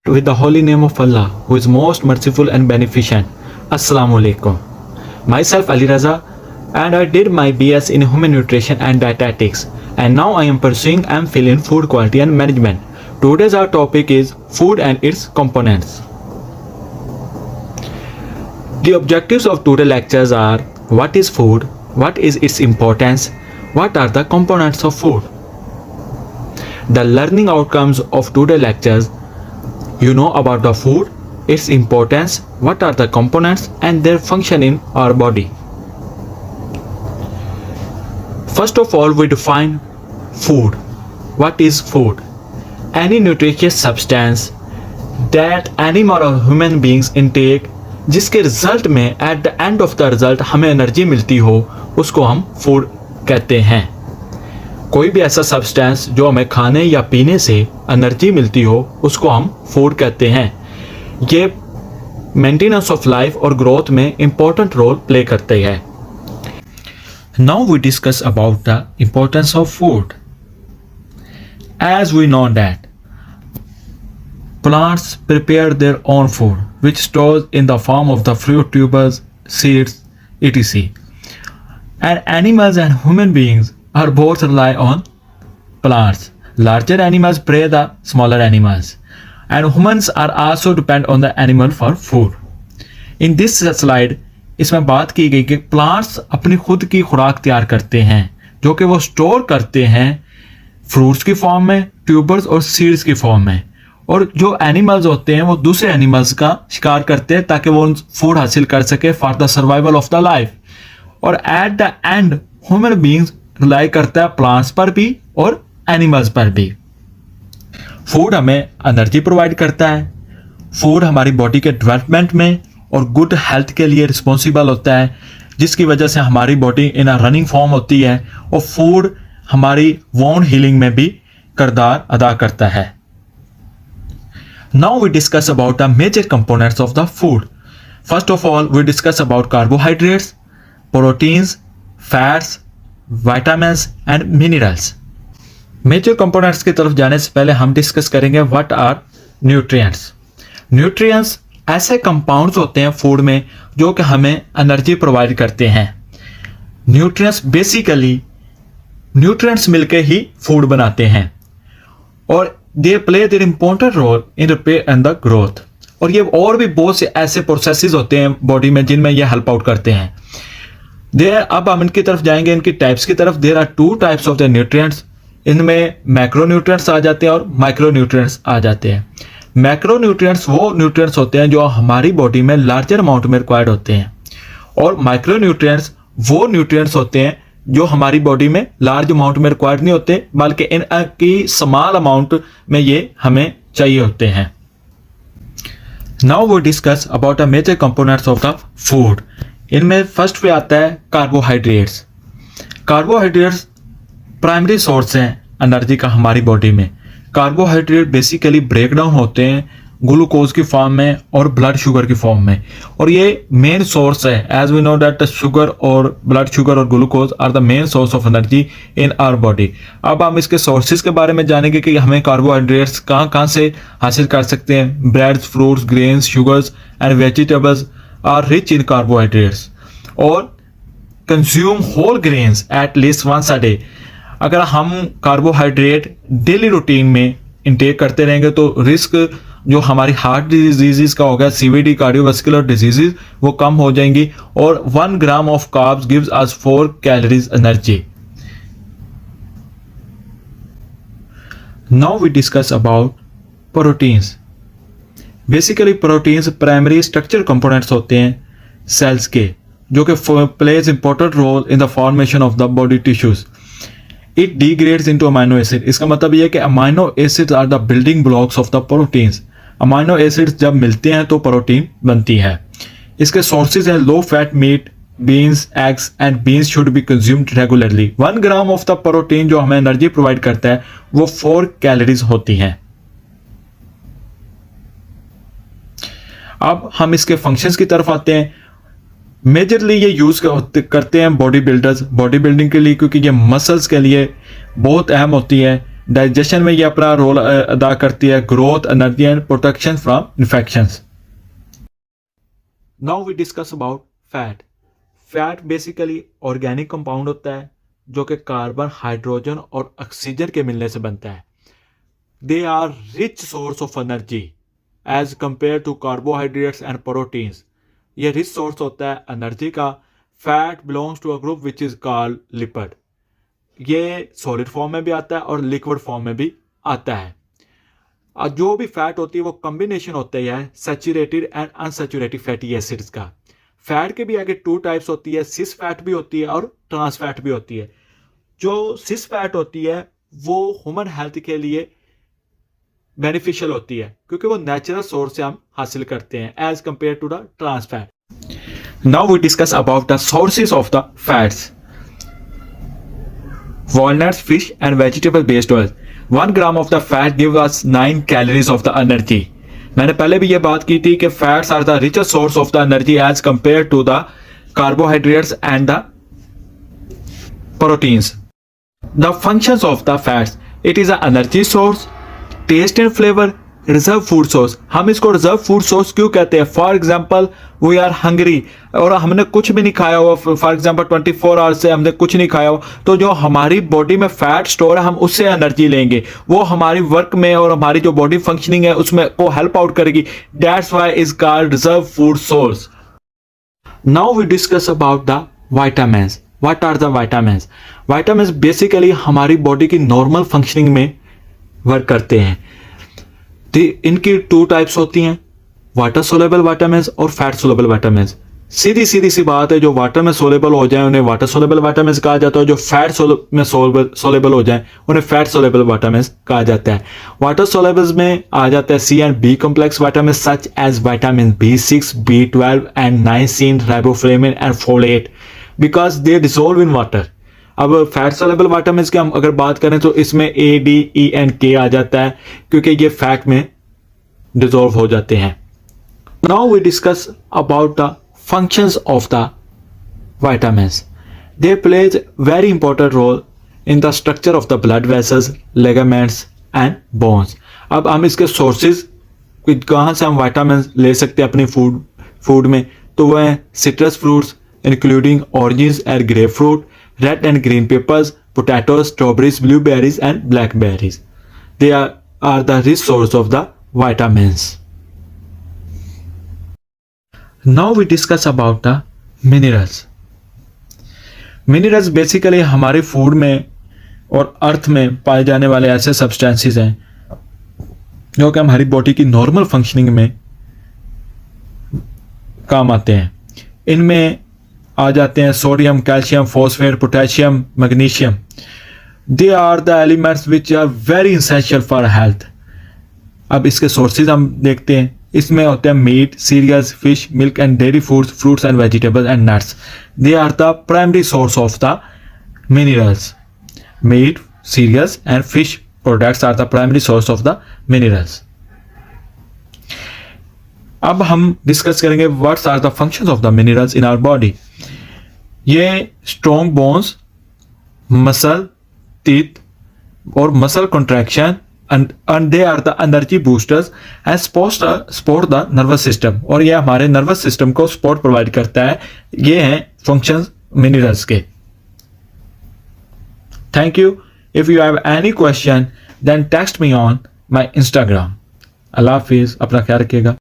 with the holy name of Allah, who is most merciful and beneficent. Assalamu alaikum. Myself Ali Raza, and I did my BS in Human Nutrition and Dietetics, and now I am pursuing MPhil in Food Quality and Management. Today's our topic is food and its components. The objectives of today's lectures are: what is food, what is its importance, what are the components of food. The learning outcomes of today's lectures: you know about the food, its importance, what are the components and their function in our body. First of all, we define food. What is food? Any nutritious substance that animal or human beings intake, जिसके result में eight the end of the result हमें energy मिलती हो, उसको हम food कहते हैं. कोई भी ऐसा सब्सटेंस जो हमें खाने या पीने से एनर्जी मिलती हो, उसको हम फूड कहते हैं. ये मेंटेनेंस ऑफ लाइफ और ग्रोथ में इंपॉर्टेंट रोल प्ले करते हैं. Now we discuss about the importance of food. As we know that plants prepare their own food, which stores in the form of the fruit, tubers, seeds, etc. And animals and human beings are both rely on plants. Larger animals prey the smaller animals, and humans are also depend on the animal for food. In this slide, इसमें बात की गई कि plants अपनी खुद की खुराक तैयार करते हैं, जो कि वो स्टोर करते हैं फ्रूट्स की फॉर्म में, ट्यूबर्स और सीड्स की फॉर्म में. और जो एनिमल्स होते हैं वो दूसरे एनिमल्स का शिकार करते हैं ताकि वो फूड हासिल कर सके for the survival of the life. और at the end human beings rely करता है प्लांट्स पर भी और एनिमल्स पर भी. फूड हमें एनर्जी प्रोवाइड करता है. फूड हमारी बॉडी के डेवलपमेंट में और गुड हेल्थ के लिए रिस्पॉन्सिबल होता है, जिसकी वजह से हमारी body in a running form होती है. और फूड हमारी वोंड हीलिंग में भी किरदार अदा करता है. Now we discuss about the major components of the food. First of all, we discuss about carbohydrates, proteins, fats, vitamins and minerals. Major components की तरफ जाने से पहले हम डिस्कस करेंगे what are nutrients. Nutrients ऐसे कंपाउंड्स होते हैं फूड में जो कि हमें एनर्जी प्रोवाइड करते हैं. न्यूट्रिएंट्स बेसिकली न्यूट्रिएंट्स मिलके ही फूड बनाते हैं और they play their important role in repair and the growth. और ये और भी बहुत से ऐसे प्रोसेसेस होते हैं बॉडी में जिनमें ये हेल्प आउट करते हैं. अब हम इनकी तरफ जाएंगे, इनकी टाइप्स की तरफ. There are two types of the nutrients. इनमें मैक्रो न्यूट्रिएंट्स आ जाते हैं और माइक्रो न्यूट्रिएंट्स आ जाते हैं. मैक्रो न्यूट्रिएंट्स वो न्यूट्रिएंट्स होते हैं जो हमारी बॉडी में लार्जर अमाउंट में रिक्वायर्ड होते हैं, और माइक्रो न्यूट्रिएंट्स वो न्यूट्रिएंट्स होते हैं जो हमारी बॉडी में लार्ज अमाउंट में रिक्वायर्ड नहीं होते, बल्कि इनकी स्मॉल अमाउंट में ये हमें चाहिए होते हैं. Now we discuss about the major components of the food. इनमें फर्स्ट पे आता है कार्बोहाइड्रेट्स. कार्बोहाइड्रेट्स प्राइमरी सोर्स हैं एनर्जी का हमारी बॉडी में. कार्बोहाइड्रेट बेसिकली ब्रेक डाउन होते हैं ग्लूकोज की फॉर्म में और ब्लड शुगर की फॉर्म में, और ये मेन सोर्स है. As we know that sugar और ब्लड शुगर और glucose are the main source of energy in our body. अब हम इसके सोर्सेज के बारे में जानेंगे कि हमें कार्बोहाइड्रेट्स कहाँ कहाँ से हासिल कर सकते हैं. Breads, fruits, grains, sugars and vegetables are rich in carbohydrates. और consume whole grains at least once a day. अगर हम कार्बोहाइड्रेट डेली रूटीन में इंटेक करते रहेंगे तो रिस्क जो हमारी हार्ट डिजीजेस का होगा, सीवीडी, कार्डियोवास्कुलर डिजीजेस, वो कम हो जाएंगी. और 1 gram of carbs gives us 4 calories energy. Now we discuss about proteins. Basically proteins primary structure components होते हैं सेल्स के, जो कि plays important role in the formation of the body tissues. It degrades into amino acid. इसका मतलब यह है कि amino acids are the building blocks of the proteins. Amino acids जब मिलते हैं तो प्रोटीन बनती है. इसके सोर्सेज हैं low fat meat, beans, eggs and beans should be consumed regularly. 1 gram of the protein जो हमें एनर्जी प्रोवाइड करता है वो 4 कैलोरीज होती हैं. अब हम इसके फंक्शंस की तरफ आते हैं. मेजरली ये यूज करते हैं बॉडी बिल्डर्स बॉडी बिल्डिंग के लिए, क्योंकि ये मसल्स के लिए बहुत अहम होती है. डाइजेशन में ये अपना रोल अदा करती है, growth, energy and protection from infections. Now we discuss about fat. Fat basically organic compound होता है जो कि कार्बन, हाइड्रोजन और ऑक्सीजन के मिलने से बनता है। They are rich source of energy as compare to carbohydrates and proteins. ये रिच सोर्स होता है एनर्जी का। Fat belongs to a group which is called lipid. ये सॉलिड फॉर्म में भी आता है और लिक्विड फॉर्म में भी आता है। जो भी फैट होती है वो कॉम्बिनेशन होता है saturated and unsaturated fatty acids का। फैट के भी आगे टू टाइप्स होती है, सिस फैट भी होती है और ट्रांस फैट भी होती है। जो सिस फैट होती है वो ह्यूमन हेल्थ के लिए बेनिफिशियल होती है क्योंकि वो नेचुरल सोर्स से हम हासिल करते हैं as compare to the trans fat. Now we discuss about the sources of the fats. Walnuts, fish and vegetable based oils. 1 gram of the fat gives us 9 calories of the energy. मैंने पहले भी ये बात की थी कि fats are the richest source of the energy as compare to the carbohydrates and the proteins. The functions of the fats, it is a energy source, taste and flavour, reserve food source. हम इसको reserve food source क्यों कहते हैं? For example we are hungry और हमने कुछ भी नहीं खाया हुआ, फॉर एग्जाम्पल 24 आवर्स से हमने कुछ नहीं खाया हुआ, तो जो हमारी बॉडी में फैट स्टोर है हम उससे एनर्जी लेंगे, वो हमारी वर्क में और हमारी जो बॉडी फंक्शनिंग है उसमें वो हेल्प आउट करेगी। That's why is called reserve food source. Now we discuss about the vitamins. What are the vitamins? Vitamins basically हमारी बॉडी की नॉर्मल फंक्शनिंग में वर्क करते हैं। इनकी टू टाइप्स होती हैं, वाटर सोलेबल विटामिन्स और फैट सोलेबल विटामिन्स। सीधी सी बात है, जो वाटर में सोलेबल हो जाए उन्हें वाटर सोलेबल विटामिन्स कहा जाता है, जो फैट में सोलेबल हो जाए उन्हें फैट सोलेबल विटामिन्स कहा जाता है। वाटर सोलेबल्स में आ जाता है C and B complex vitamin such as vitamin B6, B12 and niacin, riboflavin and folate because they dissolve in water. अब फैट सोलेबल विटामिन्स की हम अगर बात करें तो इसमें A, D, E and K आ जाता है क्योंकि ये फैट में डिसॉल्व हो जाते हैं। Now we discuss about the functions of the vitamins. They plays very important role in the structure of the blood vessels, ligaments and bones. अब हम इसके सोर्सेज कहाँ से हम विटामिन ले सकते हैं अपनी फूड में, तो वह है citrus fruits including oranges and grep fruit, red and green peppers, potatoes, strawberries, blueberries and blackberries. They are the rich source of the vitamins. Now we discuss about the minerals. Minerals basically हमारे food में और अर्थ में पाए जाने वाले ऐसे substances हैं जो कि हमारी बॉडी की नॉर्मल फंक्शनिंग में काम आते हैं। इनमें आ जाते हैं sodium, calcium, phosphate, potassium, magnesium. They are the elements which are very essential for health. अब इसके सोर्सेज हम देखते हैं। इसमें होते हैं meat, cereals, fish, milk and dairy foods, fruits and vegetables and nuts. They are the primary source of the minerals. Meat, cereals and fish products are the primary source of the minerals. अब हम discuss करेंगे what's are the functions of the minerals in our body. ये strong bones, muscle, teeth और muscle contraction and they are the energy boosters and support the nervous system. और ये हमारे nervous system को support provide करता है। ये हैं फंक्शंस मिनरल्स के। Thank you. If you have any question then text me on my Instagram. अल्लाह हाफिज, अपना ख्याल रखिएगा।